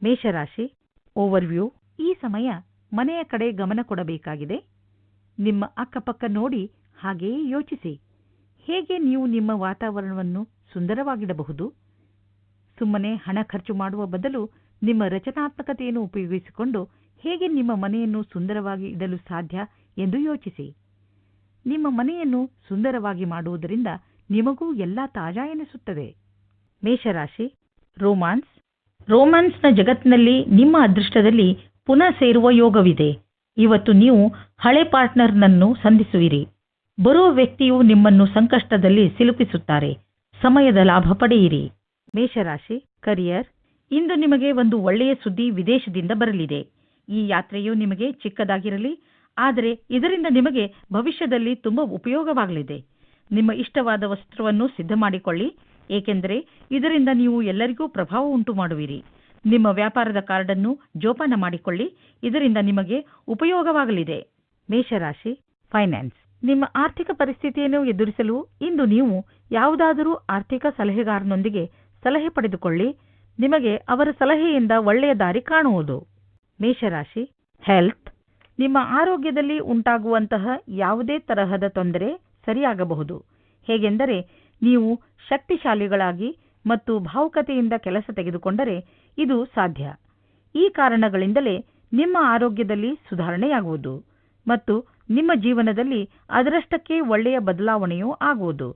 ಮೇಷರಾಶಿ ಓವರ್ವ್ಯೂ. ಈ ಸಮಯ ಮನೆಯ ಕಡೆ ಗಮನ ಕೊಡಬೇಕಾಗಿದೆ. ನಿಮ್ಮ ಅಕ್ಕಪಕ್ಕ ನೋಡಿ ಹಾಗೆಯೇ ಯೋಚಿಸಿ. ಹೇಗೆ ನೀವು ನಿಮ್ಮ ವಾತಾವರಣವನ್ನು ಸುಂದರವಾಗಿಡಬಹುದು? ಸುಮ್ಮನೆ ಹಣ ಖರ್ಚು ಮಾಡುವ ಬದಲು ನಿಮ್ಮ ರಚನಾತ್ಮಕತೆಯನ್ನು ಉಪಯೋಗಿಸಿಕೊಂಡು ಹೇಗೆ ನಿಮ್ಮ ಮನೆಯನ್ನು ಸುಂದರವಾಗಿ ಇಡಲು ಸಾಧ್ಯ ಎಂದು ಯೋಚಿಸಿ. ನಿಮ್ಮ ಮನೆಯನ್ನು ಸುಂದರವಾಗಿ ಮಾಡುವುದರಿಂದ ನಿಮಗೂ ಎಲ್ಲ ತಾಜಾ ಎನಿಸುತ್ತದೆ. ಮೇಷರಾಶಿ ರೋಮಾನ್ಸ್. ರೋಮಾನ್ಸ್ನ ಜಗತ್ತಿನಲ್ಲಿ ನಿಮ್ಮ ಅದೃಷ್ಟದಲ್ಲಿ ಪುನಃ ಸೇರುವ ಯೋಗವಿದೆ. ಇವತ್ತು ನೀವು ಹಳೆ ಪಾರ್ಟ್ನರ್ನನ್ನು ಸಂಧಿಸುವಿರಿ. ಬರುವ ವ್ಯಕ್ತಿಯು ನಿಮ್ಮನ್ನು ಸಂಕಷ್ಟದಲ್ಲಿ ಸಿಲುಕಿಸುತ್ತಾರೆ. ಸಮಯದ ಲಾಭ ಪಡೆಯಿರಿ. ಮೇಷರಾಶಿ ಕರಿಯರ್. ಇಂದು ನಿಮಗೆ ಒಂದು ಒಳ್ಳೆಯ ಸುದ್ದಿ ವಿದೇಶದಿಂದ ಬರಲಿದೆ. ಈ ಯಾತ್ರೆಯು ನಿಮಗೆ ಚಿಕ್ಕದಾಗಿರಲಿ, ಆದರೆ ಇದರಿಂದ ನಿಮಗೆ ಭವಿಷ್ಯದಲ್ಲಿ ತುಂಬ ಉಪಯೋಗವಾಗಲಿದೆ. ನಿಮ್ಮ ಇಷ್ಟವಾದ ವಸ್ತ್ರವನ್ನು ಸಿದ್ಧ ಮಾಡಿಕೊಳ್ಳಿ, ಏಕೆಂದರೆ ಇದರಿಂದ ನೀವು ಎಲ್ಲರಿಗೂ ಪ್ರಭಾವ ಉಂಟು ಮಾಡುವಿರಿ. ನಿಮ್ಮ ವ್ಯಾಪಾರದ ಕಾರ್ಡನ್ನು ಜೋಪಾನ ಮಾಡಿಕೊಳ್ಳಿ, ಇದರಿಂದ ನಿಮಗೆ ಉಪಯೋಗವಾಗಲಿದೆ. ಮೇಷರಾಶಿ ಫೈನಾನ್ಸ್. ನಿಮ್ಮ ಆರ್ಥಿಕ ಪರಿಸ್ಥಿತಿಯನ್ನು ಎದುರಿಸಲು ಇಂದು ನೀವು ಯಾವುದಾದರೂ ಆರ್ಥಿಕ ಸಲಹೆಗಾರನೊಂದಿಗೆ ಸಲಹೆ ಪಡೆದುಕೊಳ್ಳಿ. ನಿಮಗೆ ಅವರ ಸಲಹೆಯಿಂದ ಒಳ್ಳೆಯ ದಾರಿ ಕಾಣುವುದು. ಮೇಷರಾಶಿ ಹೆಲ್ತ್. ನಿಮ್ಮ ಆರೋಗ್ಯದಲ್ಲಿ ಉಂಟಾಗುವಂತಹ ಯಾವುದೇ ತರಹದ ತೊಂದರೆ ಸರಿಯಾಗಬಹುದು. ಹೇಗೆಂದರೆ ನೀವು ಶಕ್ತಿಶಾಲಿಗಳಾಗಿ ಮತ್ತು ಭಾವುಕತೆಯಿಂದ ಕೆಲಸ ತೆಗೆದುಕೊಂಡರೆ ಇದು ಸಾಧ್ಯ. ಈ ಕಾರಣಗಳಿಂದಲೇ ನಿಮ್ಮ ಆರೋಗ್ಯದಲ್ಲಿ ಸುಧಾರಣೆಯಾಗುವುದು ಮತ್ತು ನಿಮ್ಮ ಜೀವನದಲ್ಲಿ ಅದರಷ್ಟಕ್ಕೆ ಒಳ್ಳೆಯ ಬದಲಾವಣೆಯೂ ಆಗುವುದು.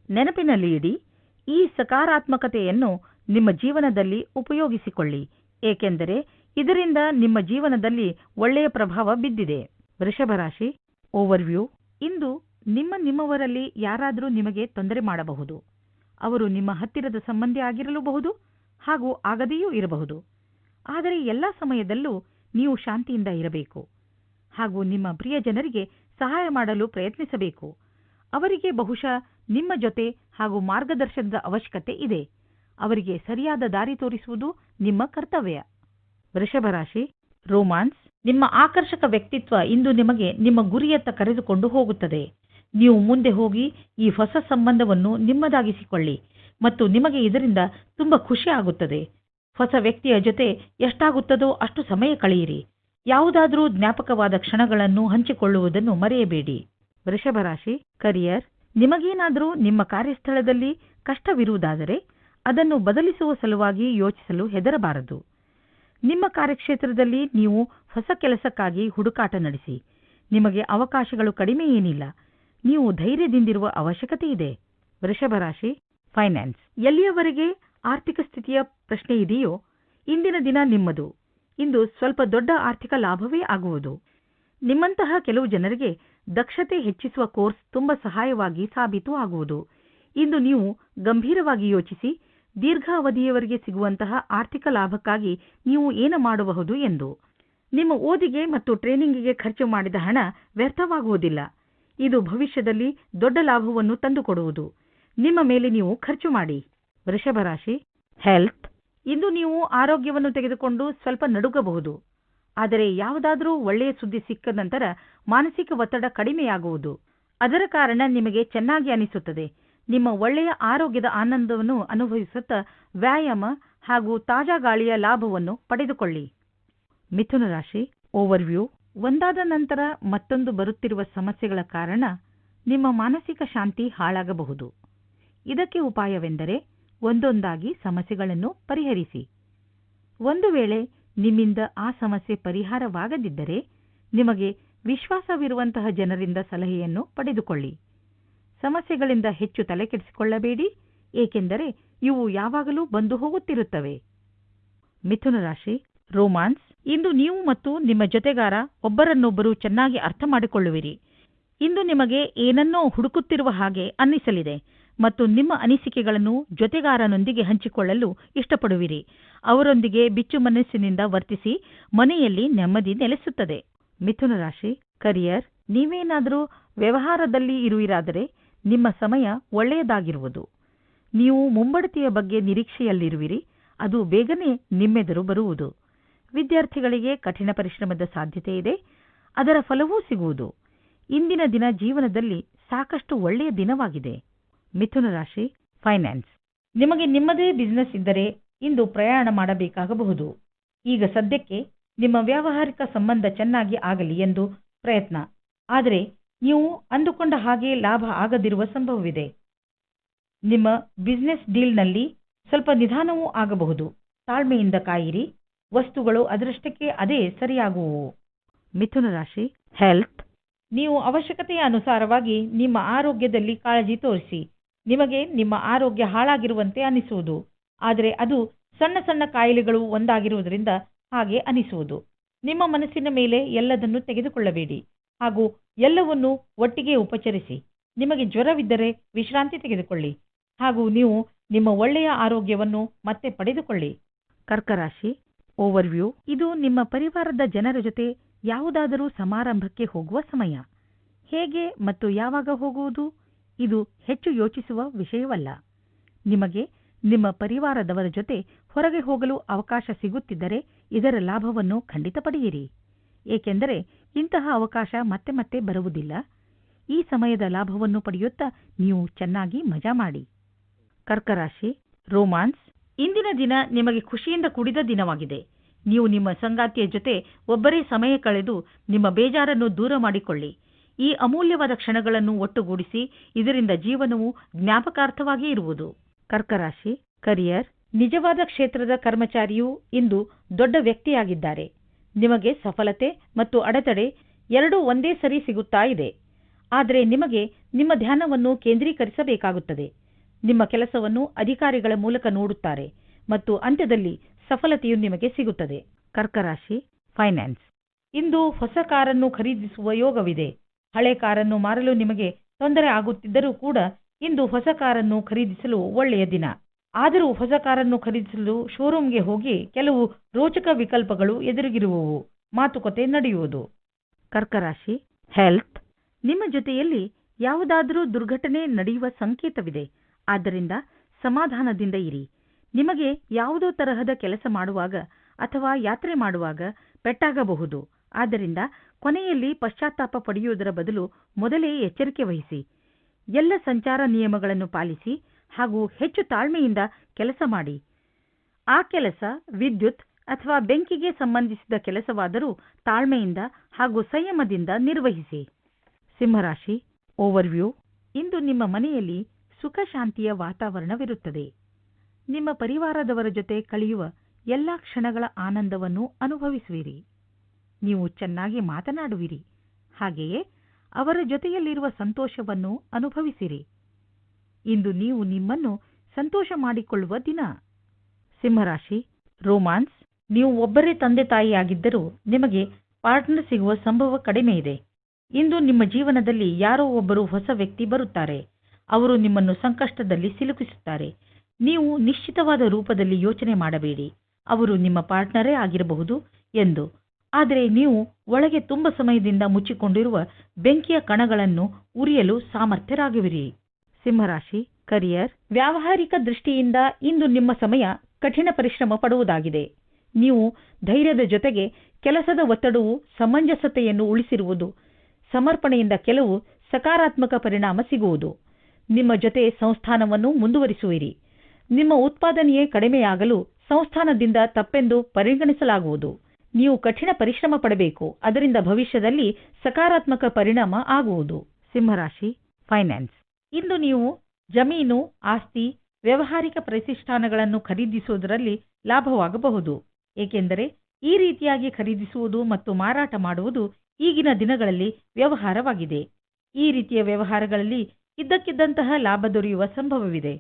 ನೆನಪಿನಲ್ಲಿ ಇಡಿ, ಈ ಸಕಾರಾತ್ಮಕತೆಯನ್ನು ನಿಮ್ಮ ಜೀವನದಲ್ಲಿ ಉಪಯೋಗಿಸಿಕೊಳ್ಳಿ, ಏಕೆಂದರೆ ಇದರಿಂದ ನಿಮ್ಮ ಜೀವನದಲ್ಲಿ ಒಳ್ಳೆಯ ಪ್ರಭಾವ ಬಿದ್ದಿದೆ. ವೃಷಭರಾಶಿ ಓವರ್ವ್ಯೂ. ಇಂದು ನಿಮ್ಮವರಲ್ಲಿ ಯಾರಾದರೂ ನಿಮಗೆ ತೊಂದರೆ ಮಾಡಬಹುದು. ಅವರು ನಿಮ್ಮ ಹತ್ತಿರದ ಸಂಬಂಧಿ ಆಗಿರಲೂಬಹುದು ಹಾಗೂ ಆಗದೆಯೂ ಇರಬಹುದು. ಆದರೆ ಎಲ್ಲ ಸಮಯದಲ್ಲೂ ನೀವು ಶಾಂತಿಯಿಂದ ಇರಬೇಕು ಹಾಗೂ ನಿಮ್ಮ ಪ್ರಿಯ ಜನರಿಗೆ ಸಹಾಯ ಮಾಡಲು ಪ್ರಯತ್ನಿಸಬೇಕು. ಅವರಿಗೆ ಬಹುಶಃ ನಿಮ್ಮ ಜೊತೆ ಹಾಗೂ ಮಾರ್ಗದರ್ಶನದ ಅವಶ್ಯಕತೆ ಇದೆ. ಅವರಿಗೆ ಸರಿಯಾದ ದಾರಿ ತೋರಿಸುವುದು ನಿಮ್ಮ ಕರ್ತವ್ಯ. ವೃಷಭರಾಶಿ ರೋಮಾನ್ಸ್. ನಿಮ್ಮ ಆಕರ್ಷಕ ವ್ಯಕ್ತಿತ್ವ ಇಂದು ನಿಮಗೆ ನಿಮ್ಮ ಗುರಿಯತ್ತ ಕರೆದುಕೊಂಡು ಹೋಗುತ್ತದೆ. ನೀವು ಮುಂದೆ ಹೋಗಿ ಈ ಹೊಸ ಸಂಬಂಧವನ್ನು ನಿಮ್ಮದಾಗಿಸಿಕೊಳ್ಳಿ ಮತ್ತು ನಿಮಗೆ ಇದರಿಂದ ತುಂಬ ಖುಷಿ ಆಗುತ್ತದೆ. ಹೊಸ ವ್ಯಕ್ತಿಯ ಜೊತೆ ಎಷ್ಟಾಗುತ್ತದೋ ಅಷ್ಟು ಸಮಯ ಕಳೆಯಿರಿ. ಯಾವುದಾದರೂ ಜ್ಞಾಪಕವಾದ ಕ್ಷಣಗಳನ್ನು ಹಂಚಿಕೊಳ್ಳುವುದನ್ನು ಮರೆಯಬೇಡಿ. ವೃಷಭರಾಶಿ ಕರಿಯರ್. ನಿಮಗೇನಾದರೂ ನಿಮ್ಮ ಕಾರ್ಯಸ್ಥಳದಲ್ಲಿ ಕಷ್ಟವಿರುವುದಾದರೆ ಅದನ್ನು ಬದಲಿಸುವ ಸಲುವಾಗಿ ಯೋಚಿಸಲು ಹೆದರಬಾರದು. ನಿಮ್ಮ ಕಾರ್ಯಕ್ಷೇತ್ರದಲ್ಲಿ ನೀವು ಹೊಸ ಕೆಲಸಕ್ಕಾಗಿ ಹುಡುಕಾಟ ನಡೆಸಿ. ನಿಮಗೆ ಅವಕಾಶಗಳು ಕಡಿಮೆ ಏನಿಲ್ಲ. ನೀವು ಧೈರ್ಯದಿಂದಿರುವ ಅವಶ್ಯಕತೆ ಇದೆ. ವೃಷಭರಾಶಿ ಫೈನಾನ್ಸ್. ಎಲ್ಲಿಯವರೆಗೆ ಆರ್ಥಿಕ ಸ್ಥಿತಿಯ ಪ್ರಶ್ನೆ ಇದೆಯೋ ಇಂದಿನ ದಿನ ನಿಮ್ಮದು. ಇಂದು ಸ್ವಲ್ಪ ದೊಡ್ಡ ಆರ್ಥಿಕ ಲಾಭವೇ ಆಗುವುದು. ನಿಮ್ಮಂತಹ ಕೆಲವು ಜನರಿಗೆ ದಕ್ಷತೆ ಹೆಚ್ಚಿಸುವ ಕೋರ್ಸ್ ತುಂಬ ಸಹಾಯವಾಗಿ ಸಾಬೀತು ಆಗುವುದು. ಇಂದು ನೀವು ಗಂಭೀರವಾಗಿ ಯೋಚಿಸಿ ದೀರ್ಘಾವಧಿಯವರೆಗೆ ಸಿಗುವಂತಹ ಆರ್ಥಿಕ ಲಾಭಕ್ಕಾಗಿ ನೀವು ಏನು ಮಾಡಬಹುದು ಎಂದು. ನಿಮ್ಮ ಓದಿಗೆ ಮತ್ತು ಟ್ರೈನಿಂಗಿಗೆ ಖರ್ಚು ಮಾಡಿದ ಹಣ ವ್ಯರ್ಥವಾಗುವುದಿಲ್ಲ. ಇದು ಭವಿಷ್ಯದಲ್ಲಿ ದೊಡ್ಡ ಲಾಭವನ್ನು ತಂದುಕೊಡುವುದು. ನಿಮ್ಮ ಮೇಲೆ ನೀವು ಖರ್ಚು ಮಾಡಿ. ವೃಷಭರಾಶಿ ಹೆಲ್ತ್. ಇಂದು ನೀವು ಆರೋಗ್ಯವನ್ನು ತೆಗೆದುಕೊಂಡು ಸ್ವಲ್ಪ ನಡುಗಬಹುದು. ಆದರೆ ಯಾವುದಾದರೂ ಒಳ್ಳೆಯ ಸುದ್ದಿ ಸಿಕ್ಕ ನಂತರ ಮಾನಸಿಕ ಒತ್ತಡ ಕಡಿಮೆಯಾಗುವುದು. ಅದರ ಕಾರಣ ನಿಮಗೆ ಚೆನ್ನಾಗಿ ಅನಿಸುತ್ತದೆ. ನಿಮ್ಮ ಒಳ್ಳೆಯ ಆರೋಗ್ಯದ ಆನಂದವನ್ನು ಅನುಭವಿಸುತ್ತಾ ವ್ಯಾಯಾಮ ಹಾಗೂ ತಾಜಾ ಗಾಳಿಯ ಲಾಭವನ್ನು ಪಡೆದುಕೊಳ್ಳಿ. ಮಿಥುನ ರಾಶಿ ಓವರ್ವ್ಯೂ. ಒಂದಾದ ನಂತರ ಮತ್ತೊಂದು ಬರುತ್ತಿರುವ ಸಮಸ್ಯೆಗಳ ಕಾರಣ ನಿಮ್ಮ ಮಾನಸಿಕ ಶಾಂತಿ ಹಾಳಾಗಬಹುದು. ಇದಕ್ಕೆ ಉಪಾಯವೆಂದರೆ ಒಂದೊಂದಾಗಿ ಸಮಸ್ಯೆಗಳನ್ನು ಪರಿಹರಿಸಿ. ಒಂದು ವೇಳೆ ನಿಮ್ಮಿಂದ ಆ ಸಮಸ್ಯೆ ಪರಿಹಾರವಾಗದಿದ್ದರೆ ನಿಮಗೆ ವಿಶ್ವಾಸವಿರುವಂತಹ ಜನರಿಂದ ಸಲಹೆಯನ್ನು ಪಡೆದುಕೊಳ್ಳಿ. ಸಮಸ್ಯೆಗಳಿಂದ ಹೆಚ್ಚು ತಲೆಕೆಡಿಸಿಕೊಳ್ಳಬೇಡಿ, ಏಕೆಂದರೆ ಇವು ಯಾವಾಗಲೂ ಬಂದು ಹೋಗುತ್ತಿರುತ್ತವೆ. ಮಿಥುನ ರಾಶಿ ರೋಮಾನ್ಸ್. ಇಂದು ನೀವು ಮತ್ತು ನಿಮ್ಮ ಜೊತೆಗಾರ ಒಬ್ಬರನ್ನೊಬ್ಬರು ಚೆನ್ನಾಗಿ ಅರ್ಥ ಮಾಡಿಕೊಳ್ಳುವಿರಿ. ಇಂದು ನಿಮಗೆ ಏನನ್ನೋ ಹುಡುಕುತ್ತಿರುವ ಹಾಗೆ ಅನ್ನಿಸಲಿದೆ ಮತ್ತು ನಿಮ್ಮ ಅನಿಸಿಕೆಗಳನ್ನು ಜೊತೆಗಾರನೊಂದಿಗೆ ಹಂಚಿಕೊಳ್ಳಲು ಇಷ್ಟಪಡುವಿರಿ. ಅವರೊಂದಿಗೆ ಬಿಚ್ಚು ಮನಸ್ಸಿನಿಂದ ವರ್ತಿಸಿ ಮನೆಯಲ್ಲಿ ನೆಮ್ಮದಿ ನೆಲೆಸುತ್ತದೆ. ಮಿಥುನ ರಾಶಿ ಕರಿಯರ್. ನೀವೇನಾದರೂ ವ್ಯವಹಾರದಲ್ಲಿ ಇರುವಿರಾದರೆ ನಿಮ್ಮ ಸಮಯ ಒಳ್ಳೆಯದಾಗಿರುವುದು. ನೀವು ಮುಂಬಡ್ತಿಯ ಬಗ್ಗೆ ನಿರೀಕ್ಷೆಯಲ್ಲಿರುವಿರಿ. ಅದು ಬೇಗನೆ ನಿಮ್ಮೆದುರು ಬರುವುದು. ವಿದ್ಯಾರ್ಥಿಗಳಿಗೆ ಕಠಿಣ ಪರಿಶ್ರಮದ ಸಾಧ್ಯತೆ ಇದೆ. ಅದರ ಫಲವೂ ಸಿಗುವುದು. ಇಂದಿನ ದಿನ ಜೀವನದಲ್ಲಿ ಸಾಕಷ್ಟು ಒಳ್ಳೆಯ ದಿನವಾಗಿದೆ. ಮಿಥುನ ರಾಶಿ ಫೈನಾನ್ಸ್. ನಿಮಗೆ ನಿಮ್ಮದೇ ಬಿಸಿನೆಸ್ ಇದ್ದರೆ ಇಂದು ಪ್ರಯಾಣ ಮಾಡಬೇಕಾಗಬಹುದು. ಈಗ ಸದ್ಯಕ್ಕೆ ನಿಮ್ಮ ವ್ಯಾವಹಾರಿಕ ಸಂಬಂಧ ಚೆನ್ನಾಗಿ ಆಗಲಿ ಎಂದು ಪ್ರಯತ್ನ, ಆದರೆ ನೀವು ಅಂದುಕೊಂಡ ಹಾಗೆ ಲಾಭ ಆಗದಿರುವ ಸಂಭವವಿದೆ. ನಿಮ್ಮ ಬಿಸಿನೆಸ್ ಡೀಲ್ನಲ್ಲಿ ಸ್ವಲ್ಪ ನಿಧಾನವೂ ಆಗಬಹುದು. ತಾಳ್ಮೆಯಿಂದ ಕಾಯಿರಿ, ವಸ್ತುಗಳು ಅದರಷ್ಟಕ್ಕೆ ಅದೇ ಸರಿಯಾಗುವು. ಮಿಥುನ ರಾಶಿ, ಹೆಲ್ತ್. ನೀವು ಅವಶ್ಯಕತೆಯ ಅನುಸಾರವಾಗಿ ನಿಮ್ಮ ಆರೋಗ್ಯದಲ್ಲಿ ಕಾಳಜಿ ತೋರಿಸಿ. ನಿಮಗೆ ನಿಮ್ಮ ಆರೋಗ್ಯ ಹಾಳಾಗಿರುವಂತೆ ಅನಿಸುವುದು, ಆದರೆ ಅದು ಸಣ್ಣ ಸಣ್ಣ ಕಾಯಿಲೆಗಳು ಒಂದಾಗಿರುವುದರಿಂದ ಹಾಗೆ ಅನಿಸುವುದು. ನಿಮ್ಮ ಮನಸ್ಸಿನ ಮೇಲೆ ಎಲ್ಲದನ್ನು ತೆಗೆದುಕೊಳ್ಳಬೇಡಿ ಹಾಗೂ ಎಲ್ಲವನ್ನೂ ಒಟ್ಟಿಗೆ ಉಪಚರಿಸಿ. ನಿಮಗೆ ಜ್ವರವಿದ್ದರೆ ವಿಶ್ರಾಂತಿ ತೆಗೆದುಕೊಳ್ಳಿ ಹಾಗೂ ನೀವು ನಿಮ್ಮ ಒಳ್ಳೆಯ ಆರೋಗ್ಯವನ್ನು ಮತ್ತೆ ಪಡೆದುಕೊಳ್ಳಿ. ಕರ್ಕರಾಶಿ ಓವರ್ವ್ಯೂ. ಇದು ನಿಮ್ಮ ಪರಿವಾರದ ಜನರ ಜೊತೆ ಯಾವುದಾದರೂ ಸಮಾರಂಭಕ್ಕೆ ಹೋಗುವ ಸಮಯ. ಹೇಗೆ ಮತ್ತು ಯಾವಾಗ ಹೋಗುವುದು ಇದು ಹೆಚ್ಚು ಯೋಚಿಸುವ ವಿಷಯವಲ್ಲ. ನಿಮಗೆ ನಿಮ್ಮ ಪರಿವಾರದವರ ಜೊತೆ ಹೊರಗೆ ಹೋಗಲು ಅವಕಾಶ ಸಿಗುತ್ತಿದ್ದರೆ ಇದರ ಲಾಭವನ್ನು ಖಂಡಿತ ಪಡೆಯಿರಿ, ಏಕೆಂದರೆ ಇಂತಹ ಅವಕಾಶ ಮತ್ತೆ ಮತ್ತೆ ಬರುವುದಿಲ್ಲ. ಈ ಸಮಯದ ಲಾಭವನ್ನು ಪಡೆಯುತ್ತಾ ನೀವು ಚೆನ್ನಾಗಿ ಮಜಾ ಮಾಡಿ. ಕರ್ಕರಾಶಿ ರೋಮಾನ್ಸ್. ಇಂದಿನ ದಿನ ನಿಮಗೆ ಖುಷಿಯಿಂದ ಕೂಡಿದ ದಿನವಾಗಿದೆ. ನೀವು ನಿಮ್ಮ ಸಂಗಾತಿಯ ಜೊತೆ ಒಬ್ಬರೇ ಸಮಯ ಕಳೆದು ನಿಮ್ಮ ಬೇಜಾರನ್ನು ದೂರ ಮಾಡಿಕೊಳ್ಳಿ. ಈ ಅಮೂಲ್ಯವಾದ ಕ್ಷಣಗಳನ್ನು ಒಟ್ಟುಗೂಡಿಸಿ, ಇದರಿಂದ ಜೀವನವು ಜ್ಞಾಪಕಾರ್ಥವಾಗಿ ಇರುವುದು. ಕರ್ಕರಾಶಿ ಕರಿಯರ್. ನಿಜವಾದ ಕ್ಷೇತ್ರದ ಕರ್ಮಚಾರಿಯು ಇಂದು ದೊಡ್ಡ ವ್ಯಕ್ತಿಯಾಗಿದ್ದಾರೆ. ನಿಮಗೆ ಸಫಲತೆ ಮತ್ತು ಅಡೆತಡೆ ಎರಡೂ ಒಂದೇ ಸರಿ ಸಿಗುತ್ತಾ ಇದೆ. ಆದರೆ ನಿಮಗೆ ನಿಮ್ಮ ಧ್ಯಾನವನ್ನು ಕೇಂದ್ರೀಕರಿಸಬೇಕಾಗುತ್ತದೆ. ನಿಮ್ಮ ಕೆಲಸವನ್ನು ಅಧಿಕಾರಿಗಳ ಮೂಲಕ ನೋಡುತ್ತಾರೆ ಮತ್ತು ಅಂತ್ಯದಲ್ಲಿ ಸಫಲತೆಯು ನಿಮಗೆ ಸಿಗುತ್ತದೆ. ಕರ್ಕರಾಶಿ ಫೈನಾನ್ಸ್. ಇಂದು ಹೊಸ ಕಾರನ್ನು ಖರೀದಿಸುವ ಯೋಗವಿದೆ. ಹಳೆ ಕಾರನ್ನು ಮಾರಲು ನಿಮಗೆ ತೊಂದರೆ ಆಗುತ್ತಿದ್ದರೂ ಕೂಡ ಇಂದು ಹೊಸ ಕಾರನ್ನು ಖರೀದಿಸಲು ಒಳ್ಳೆಯ ದಿನ. ಆದರೂ ಹೊಸ ಕಾರನ್ನು ಖರೀದಿಸಲು ಶೋರೂಮ್ಗೆ ಹೋಗಿ ಕೆಲವು ರೋಚಕ ವಿಕಲ್ಪಗಳು ಎದುರಿಗಿರುವವು. ಮಾತುಕತೆ ನಡೆಯುವುದು. ಕರ್ಕರಾಶಿ ಹೆಲ್ತ್. ನಿಮ್ಮ ಜೊತೆಯಲ್ಲಿ ಯಾವುದಾದರೂ ದುರ್ಘಟನೆ ನಡೆಯುವ ಸಂಕೇತವಿದೆ. ಆದ್ದರಿಂದ ಸಮಾಧಾನದಿಂದ ಇರಿ. ನಿಮಗೆ ಯಾವುದೋ ತರಹದ ಕೆಲಸ ಮಾಡುವಾಗ ಅಥವಾ ಯಾತ್ರೆ ಮಾಡುವಾಗ ಪೆಟ್ಟಾಗಬಹುದು. ಆದ್ದರಿಂದ ಕೊನೆಯಲ್ಲಿ ಪಶ್ಚಾತ್ತಾಪ ಪಡೆಯುವುದರ ಬದಲು ಮೊದಲೇ ಎಚ್ಚರಿಕೆ ವಹಿಸಿ. ಎಲ್ಲ ಸಂಚಾರ ನಿಯಮಗಳನ್ನು ಪಾಲಿಸಿ ಹಾಗೂ ಹೆಚ್ಚು ತಾಳ್ಮೆಯಿಂದ ಕೆಲಸ ಮಾಡಿ. ಆ ಕೆಲಸ ವಿದ್ಯುತ್ ಅಥವಾ ಬೆಂಕಿಗೆ ಸಂಬಂಧಿಸಿದ ಕೆಲಸವಾದರೂ ತಾಳ್ಮೆಯಿಂದ ಹಾಗೂ ಸಂಯಮದಿಂದ ನಿರ್ವಹಿಸಿ. ಸಿಂಹರಾಶಿ ಓವರ್ವ್ಯೂ. ಇಂದು ನಿಮ್ಮ ಮನೆಯಲ್ಲಿ ಸುಖ ಶಾಂತಿಯ ವಾತಾವರಣವಿರುತ್ತದೆ. ನಿಮ್ಮ ಪರಿವಾರದವರ ಜೊತೆ ಕಳೆಯುವ ಎಲ್ಲ ಕ್ಷಣಗಳ ಆನಂದವನ್ನು ಅನುಭವಿಸುವಿರಿ. ನೀವು ಚೆನ್ನಾಗಿ ಮಾತನಾಡುವಿರಿ, ಹಾಗೆಯೇ ಅವರ ಜೊತೆಯಲ್ಲಿರುವ ಸಂತೋಷವನ್ನು ಅನುಭವಿಸಿರಿ. ಇಂದು ನೀವು ನಿಮ್ಮನ್ನು ಸಂತೋಷ ಮಾಡಿಕೊಳ್ಳುವ ದಿನ. ಸಿಂಹರಾಶಿ ರೋಮಾನ್ಸ್. ನೀವು ಒಬ್ಬರೇ ತಂದೆ ತಾಯಿಯಾಗಿದ್ದರೂ ನಿಮಗೆ ಪಾರ್ಟ್ನರ್ ಸಿಗುವ ಸಂಭವ ಕಡಿಮೆ ಇದೆ. ಇಂದು ನಿಮ್ಮ ಜೀವನದಲ್ಲಿ ಯಾರೋ ಒಬ್ಬರು ಹೊಸ ವ್ಯಕ್ತಿ ಬರುತ್ತಾರೆ. ಅವರು ನಿಮ್ಮನ್ನು ಸಂಕಷ್ಟದಲ್ಲಿ ಸಿಲುಕಿಸುತ್ತಾರೆ. ನೀವು ನಿಶ್ಚಿತವಾದ ರೂಪದಲ್ಲಿ ಯೋಚನೆ ಮಾಡಬೇಡಿ, ಅವರು ನಿಮ್ಮ ಪಾರ್ಟ್ನರೇ ಆಗಿರಬಹುದು ಎಂದು. ಆದರೆ ನೀವು ಒಳಗೆ ತುಂಬ ಸಮಯದಿಂದ ಮುಚ್ಚಿಕೊಂಡಿರುವ ಬೆಂಕಿಯ ಕಣಗಳನ್ನು ಉರಿಯಲು ಸಾಮರ್ಥ್ಯರಾಗುವಿರಿ. ಸಿಂಹರಾಶಿ ಕರಿಯರ್. ವ್ಯಾವಹಾರಿಕ ದೃಷ್ಟಿಯಿಂದ ಇಂದು ನಿಮ್ಮ ಸಮಯ ಕಠಿಣ ಪರಿಶ್ರಮ ಪಡುವುದಾಗಿದೆ. ನೀವು ಧೈರ್ಯದ ಜೊತೆಗೆ ಕೆಲಸದ ಒತ್ತಡವು ಸಮಂಜಸತೆಯನ್ನು ಉಳಿಸಿರುವುದು. ಸಮರ್ಪಣೆಯಿಂದ ಕೆಲವು ಸಕಾರಾತ್ಮಕ ಪರಿಣಾಮ ಸಿಗುವುದು. ನಿಮ್ಮ ಜೊತೆ ಸಂಸ್ಥಾನವನ್ನು ಮುಂದುವರಿಸುವಿರಿ. ನಿಮ್ಮ ಉತ್ಪಾದನೆಯೇ ಕಡಿಮೆಯಾಗಲು ಸಂಸ್ಥಾನದಿಂದ ತಪ್ಪೆಂದು ಪರಿಗಣಿಸಲಾಗುವುದು. ನೀವು ಕಠಿಣ ಪರಿಶ್ರಮ ಪಡಬೇಕು, ಅದರಿಂದ ಭವಿಷ್ಯದಲ್ಲಿ ಸಕಾರಾತ್ಮಕ ಪರಿಣಾಮ ಆಗುವುದು. ಸಿಂಹರಾಶಿ ಫೈನಾನ್ಸ್. ಇಂದು ನೀವು ಜಮೀನು, ಆಸ್ತಿ, ವ್ಯಾವಹಾರಿಕ ಪ್ರತಿಷ್ಠಾನಗಳನ್ನು ಖರೀದಿಸುವುದರಲ್ಲಿ ಲಾಭವಾಗಬಹುದು, ಏಕೆಂದರೆ ಈ ರೀತಿಯಾಗಿ ಖರೀದಿಸುವುದು ಮತ್ತು ಮಾರಾಟ ಮಾಡುವುದು ಈಗಿನ ದಿನಗಳಲ್ಲಿ ವ್ಯವಹಾರವಾಗಿದೆ. ಈ ರೀತಿಯ ವ್ಯವಹಾರಗಳಲ್ಲಿ ಇದ್ದಕ್ಕಿದ್ದಂತಹ ಲಾಭ ದೊರೆಯುವ ಸಂಭವವಿದೆ.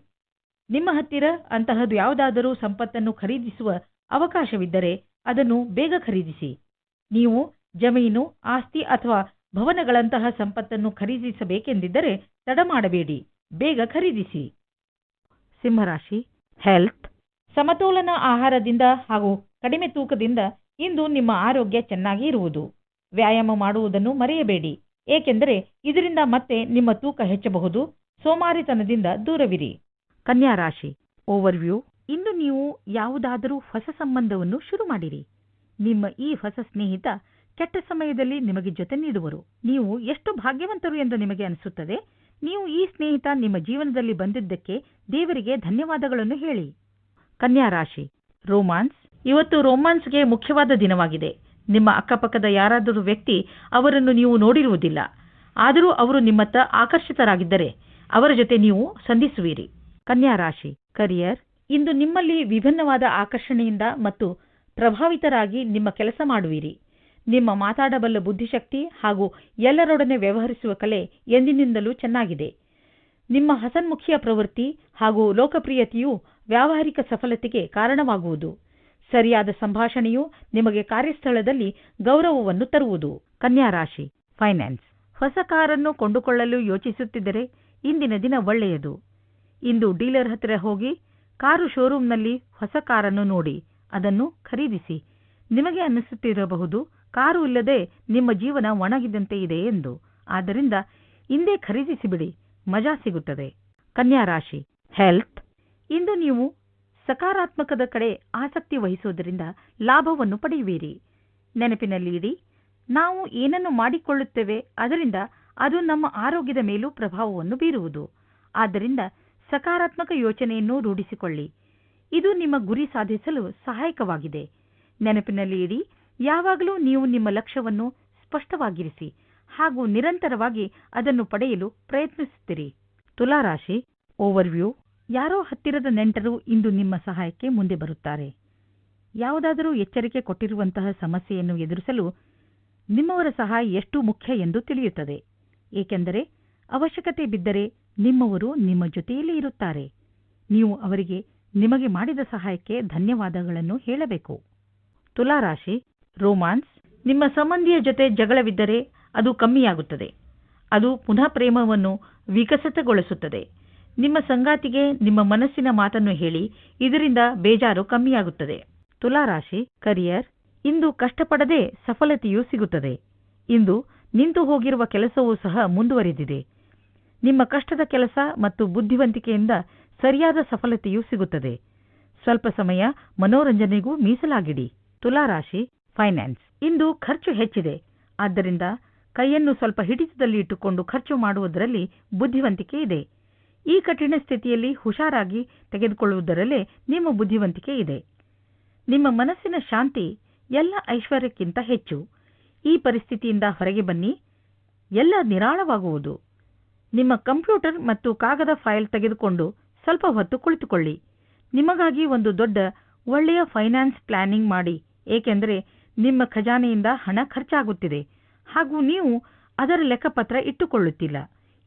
ನಿಮ್ಮ ಹತ್ತಿರ ಅಂತಹದ್ದು ಯಾವುದಾದರೂ ಸಂಪತ್ತನ್ನು ಖರೀದಿಸುವ ಅವಕಾಶವಿದ್ದರೆ ಅದನ್ನು ಬೇಗ ಖರೀದಿಸಿ. ನೀವು ಜಮೀನು, ಆಸ್ತಿ ಅಥವಾ ಭವನಗಳಂತಹ ಸಂಪತ್ತನ್ನು ಖರೀದಿಸಬೇಕೆಂದಿದ್ದರೆ ತಡ ಮಾಡಬೇಡಿ, ಬೇಗ ಖರೀದಿಸಿ. ಸಿಂಹರಾಶಿ ಹೆಲ್ತ್. ಸಮತೋಲನ ಆಹಾರದಿಂದ ಹಾಗೂ ಕಡಿಮೆ ತೂಕದಿಂದ ಇಂದು ನಿಮ್ಮ ಆರೋಗ್ಯ ಚೆನ್ನಾಗಿ ಇರುವುದು. ವ್ಯಾಯಾಮ ಮಾಡುವುದನ್ನು ಮರೆಯಬೇಡಿ, ಏಕೆಂದರೆ ಇದರಿಂದ ಮತ್ತೆ ನಿಮ್ಮ ತೂಕ ಹೆಚ್ಚಬಹುದು. ಸೋಮಾರಿತನದಿಂದ ದೂರವಿರಿ. ಕನ್ಯಾ ರಾಶಿ ಓವರ್ವ್ಯೂ. ಇಂದು ನೀವು ಯಾವುದಾದರೂ ಹೊಸ ಸಂಬಂಧವನ್ನು ಶುರು ಮಾಡಿರಿ. ನಿಮ್ಮ ಈ ಹೊಸ ಸ್ನೇಹಿತ ಕೆಟ್ಟ ಸಮಯದಲ್ಲಿ ನಿಮಗೆ ಜೊತೆ ನೀಡುವರು. ನೀವು ಎಷ್ಟು ಭಾಗ್ಯವಂತರು ಎಂದು ನಿಮಗೆ ಅನಿಸುತ್ತದೆ. ನೀವು ಈ ಸ್ನೇಹಿತ ನಿಮ್ಮ ಜೀವನದಲ್ಲಿ ಬಂದಿದ್ದಕ್ಕೆ ದೇವರಿಗೆ ಧನ್ಯವಾದಗಳನ್ನು ಹೇಳಿ. ಕನ್ಯಾ ರಾಶಿ ರೋಮಾನ್ಸ್. ಇವತ್ತು ರೊಮ್ಯಾನ್ಸ್ಗೆ ಮುಖ್ಯವಾದ ದಿನವಾಗಿದೆ. ನಿಮ್ಮ ಅಕ್ಕಪಕ್ಕದ ಯಾರಾದರೂ ವ್ಯಕ್ತಿ ಅವರನ್ನು ನೀವು ನೋಡಿರುವುದಿಲ್ಲ, ಆದರೂ ಅವರು ನಿಮ್ಮತ್ತ ಆಕರ್ಷಿತರಾಗಿದ್ದರೆ ಅವರ ಜೊತೆ ನೀವು ಸಂಧಿಸುವಿರಿ. ಕನ್ಯಾ ರಾಶಿ ಕರಿಯರ್. ಇಂದು ನಿಮ್ಮಲ್ಲಿ ವಿಭಿನ್ನವಾದ ಆಕರ್ಷಣೆಯಿಂದ ಮತ್ತು ಪ್ರಭಾವಿತರಾಗಿ ನಿಮ್ಮ ಕೆಲಸ ಮಾಡುವಿರಿ. ನಿಮ್ಮ ಮಾತಾಡಬಲ್ಲ ಬುದ್ಧಿಶಕ್ತಿ ಹಾಗೂ ಎಲ್ಲರೊಡನೆ ವ್ಯವಹರಿಸುವ ಕಲೆ ಎಂದಿನಿಂದಲೂ ಚೆನ್ನಾಗಿದೆ. ನಿಮ್ಮ ಹಸನ್ಮುಖಿಯ ಪ್ರವೃತ್ತಿ ಹಾಗೂ ಲೋಕಪ್ರಿಯತೆಯು ವ್ಯಾವಹಾರಿಕ ಸಫಲತೆಗೆ ಕಾರಣವಾಗುವುದು. ಸರಿಯಾದ ಸಂಭಾಷಣೆಯು ನಿಮಗೆ ಕಾರ್ಯಸ್ಥಳದಲ್ಲಿ ಗೌರವವನ್ನು ತರುವುದು. ಕನ್ಯಾ ರಾಶಿ ಫೈನಾನ್ಸ್. ಹೊಸ ಕಾರನ್ನು ಕೊಂಡುಕೊಳ್ಳಲು ಯೋಚಿಸುತ್ತಿದ್ದರೆ ಇಂದಿನ ದಿನ ಒಳ್ಳೆಯದು. ಇಂದು ಡೀಲರ್ ಹತ್ತಿರ ಹೋಗಿ ಕಾರು ಶೋರೂಮ್ನಲ್ಲಿ ಹೊಸ ಕಾರನ್ನು ನೋಡಿ ಅದನ್ನು ಖರೀದಿಸಿ. ನಿಮಗೆ ಅನ್ನಿಸುತ್ತಿರಬಹುದು, ಕಾರು ಇಲ್ಲದೆ ನಿಮ್ಮ ಜೀವನ ಒಣಗಿದಂತೆ ಇದೆ ಎಂದು. ಆದ್ದರಿಂದ ಇಂದೇ ಖರೀದಿಸಿಬಿಡಿ, ಮಜಾ ಸಿಗುತ್ತದೆ. ಕನ್ಯಾ ರಾಶಿ ಹೆಲ್ತ್. ಇಂದು ನೀವು ಸಕಾರಾತ್ಮಕದ ಕಡೆ ಆಸಕ್ತಿ ವಹಿಸುವುದರಿಂದ ಲಾಭವನ್ನು ಪಡೆಯುವಿರಿ. ನೆನಪಿನಲ್ಲಿ ಇಡಿ, ನಾವು ಏನನ್ನು ಮಾಡಿಕೊಳ್ಳುತ್ತೇವೆ ಅದರಿಂದ ಅದು ನಮ್ಮ ಆರೋಗ್ಯದ ಮೇಲೂ ಪ್ರಭಾವವನ್ನು ಬೀರುವುದು. ಆದ್ದರಿಂದ ಸಕಾರಾತ್ಮಕ ಯೋಚನೆಯನ್ನು ರೂಢಿಸಿಕೊಳ್ಳಿ. ಇದು ನಿಮ್ಮ ಗುರಿ ಸಾಧಿಸಲು ಸಹಾಯಕವಾಗಿದೆ. ನೆನಪಿನಲ್ಲಿ ಇಡಿ, ಯಾವಾಗಲೂ ನೀವು ನಿಮ್ಮ ಲಕ್ಷ್ಯವನ್ನು ಸ್ಪಷ್ಟವಾಗಿರಿಸಿ ಹಾಗೂ ನಿರಂತರವಾಗಿ ಅದನ್ನು ಪಡೆಯಲು ಪ್ರಯತ್ನಿಸುತ್ತೀರಿ. ತುಲಾರಾಶಿ ಓವರ್ವ್ಯೂ. ಯಾರೋ ಹತ್ತಿರದ ನೆಂಟರು ಇಂದು ನಿಮ್ಮ ಸಹಾಯಕ್ಕೆ ಮುಂದೆ ಬರುತ್ತಾರೆ. ಯಾವುದಾದರೂ ಎಚ್ಚರಿಕೆ ಕೊಟ್ಟಿರುವಂತಹ ಸಮಸ್ಯೆಯನ್ನು ಎದುರಿಸಲು ನಿಮ್ಮವರ ಸಹಾಯ ಎಷ್ಟು ಮುಖ್ಯ ಎಂದು ತಿಳಿಯುತ್ತದೆ. ಏಕೆಂದರೆ ಅವಶ್ಯಕತೆ ಬಿದ್ದರೆ ನಿಮ್ಮವರು ನಿಮ್ಮ ಜೊತೆಯಲ್ಲಿ ಇರುತ್ತಾರೆ. ನೀವು ಅವರಿಗೆ ನಿಮಗೆ ಮಾಡಿದ ಸಹಾಯಕ್ಕೆ ಧನ್ಯವಾದಗಳನ್ನು ಹೇಳಬೇಕು. ತುಲಾರಾಶಿ ರೋಮಾನ್ಸ್. ನಿಮ್ಮ ಸಂಬಂಧಿಯ ಜೊತೆ ಜಗಳವಿದ್ದರೆ ಅದು ಕಮ್ಮಿಯಾಗುತ್ತದೆ. ಅದು ಪುನಃ ಪ್ರೇಮವನ್ನು ವಿಕಸಿತಗೊಳಿಸುತ್ತದೆ. ನಿಮ್ಮ ಸಂಗಾತಿಗೆ ನಿಮ್ಮ ಮನಸ್ಸಿನ ಮಾತನ್ನು ಹೇಳಿ, ಇದರಿಂದ ಬೇಜಾರು ಕಮ್ಮಿಯಾಗುತ್ತದೆ. ತುಲಾರಾಶಿ ಕರಿಯರ್. ಇಂದು ಕಷ್ಟಪಡದೆ ಸಫಲತೆಯೂ ಸಿಗುತ್ತದೆ. ಇಂದು ನಿಂತು ಹೋಗಿರುವ ಕೆಲಸವೂ ಸಹ ಮುಂದುವರೆದಿದೆ. ನಿಮ್ಮ ಕಷ್ಟದ ಕೆಲಸ ಮತ್ತು ಬುದ್ಧಿವಂತಿಕೆಯಿಂದ ಸರಿಯಾದ ಸಫಲತೆಯೂ ಸಿಗುತ್ತದೆ. ಸ್ವಲ್ಪ ಸಮಯ ಮನೋರಂಜನೆಗೂ ಮೀಸಲಾಗಿಡಿ. ತುಲಾರಾಶಿ ಫೈನಾನ್ಸ್. ಇಂದು ಖರ್ಚು ಹೆಚ್ಚಿದೆ, ಆದ್ದರಿಂದ ಕೈಯನ್ನು ಸ್ವಲ್ಪ ಹಿಡಿತದಲ್ಲಿ ಇಟ್ಟುಕೊಂಡು ಖರ್ಚು ಮಾಡುವುದರಲ್ಲಿ ಬುದ್ಧಿವಂತಿಕೆ ಇದೆ. ಈ ಕಠಿಣ ಸ್ಥಿತಿಯಲ್ಲಿ ಹುಷಾರಾಗಿ ತೆಗೆದುಕೊಳ್ಳುವುದರಲ್ಲೇ ನಿಮ್ಮ ಬುದ್ಧಿವಂತಿಕೆ ಇದೆ. ನಿಮ್ಮ ಮನಸ್ಸಿನ ಶಾಂತಿ ಎಲ್ಲ ಐಶ್ವರ್ಯಕ್ಕಿಂತ ಹೆಚ್ಚು. ಈ ಪರಿಸ್ಥಿತಿಯಿಂದ ಹೊರಗೆ ಬನ್ನಿ, ಎಲ್ಲ ನಿರಾಳವಾಗುವುದು. ನಿಮ್ಮ ಕಂಪ್ಯೂಟರ್ ಮತ್ತು ಕಾಗದ ಫೈಲ್ ತೆಗೆದುಕೊಂಡು ಸ್ವಲ್ಪ ಹೊತ್ತು ಕುಳಿತುಕೊಳ್ಳಿ. ನಿಮಗಾಗಿ ಒಂದು ದೊಡ್ಡ ಒಳ್ಳೆಯ ಫೈನಾನ್ಸ್ ಪ್ಲಾನಿಂಗ್ ಮಾಡಿ, ಏಕೆಂದರೆ ನಿಮ್ಮ ಖಜಾನೆಯಿಂದ ಹಣ ಖರ್ಚಾಗುತ್ತಿದೆ ಹಾಗೂ ನೀವು ಅದರ ಲೆಕ್ಕಪತ್ರ ಇಟ್ಟುಕೊಳ್ಳುತ್ತಿಲ್ಲ.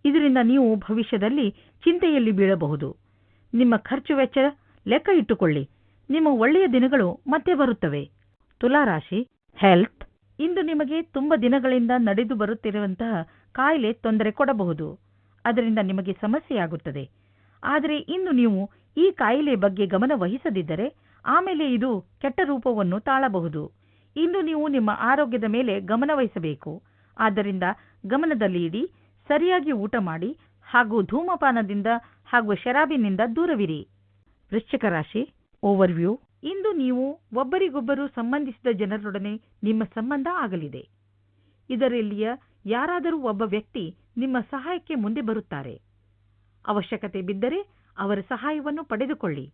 ಇದರಿಂದ ನೀವು ಭವಿಷ್ಯದಲ್ಲಿ ಚಿಂತೆಯಲ್ಲಿ ಬೀಳಬಹುದು. ನಿಮ್ಮ ಖರ್ಚು ವೆಚ್ಚ ಲೆಕ್ಕ ಇಟ್ಟುಕೊಳ್ಳಿ. ನಿಮ್ಮ ಒಳ್ಳೆಯ ದಿನಗಳು ಮತ್ತೆ ಬರುತ್ತವೆ. ತುಲಾರಾಶಿ ಹೆಲ್ತ್. ಇಂದು ನಿಮಗೆ ತುಂಬ ದಿನಗಳಿಂದ ನಡೆದು ಬರುತ್ತಿರುವಂತಹ ಕಾಯಿಲೆ ತೊಂದರೆ ಕೊಡಬಹುದು. ಅದರಿಂದ ನಿಮಗೆ ಸಮಸ್ಯೆಯಾಗುತ್ತದೆ. ಆದರೆ ಇಂದು ನೀವು ಈ ಕಾಯಿಲೆ ಬಗ್ಗೆ ಗಮನ ವಹಿಸದಿದ್ದರೆ ಆಮೇಲೆ ಇದು ಕೆಟ್ಟ ರೂಪವನ್ನು ತಾಳಬಹುದು. ಇಂದು ನೀವು ನಿಮ್ಮ ಆರೋಗ್ಯದ ಮೇಲೆ ಗಮನ ವಹಿಸಬೇಕು. ಆದ್ದರಿಂದ ಗಮನದಲ್ಲಿ ಇಡಿ, ಸರಿಯಾಗಿ ಊಟ ಮಾಡಿ ಹಾಗೂ ಧೂಮಪಾನದಿಂದ ಹಾಗೂ ಶರಾಬಿನಿಂದ ದೂರವಿರಿ. ವೃಶ್ಚಿಕ ರಾಶಿ ಓವರ್ವ್ಯೂ. ಇಂದು ನೀವು ಒಬ್ಬರಿಗೊಬ್ಬರು ಸಂಬಂಧಿಸಿದ ಜನರೊಡನೆ ನಿಮ್ಮ ಸಂಬಂಧ ಆಗಲಿದೆ. ಇದರಲ್ಲಿಯ ಯಾರಾದರೂ ಒಬ್ಬ ವ್ಯಕ್ತಿ ನಿಮ್ಮ ಸಹಾಯಕ್ಕೆ ಮುಂದೆ ಬರುತ್ತಾರೆ. ಅವಶ್ಯಕತೆ ಬಿದ್ದರೆ ಅವರ ಸಹಾಯವನ್ನು ಪಡೆದುಕೊಳ್ಳಿ.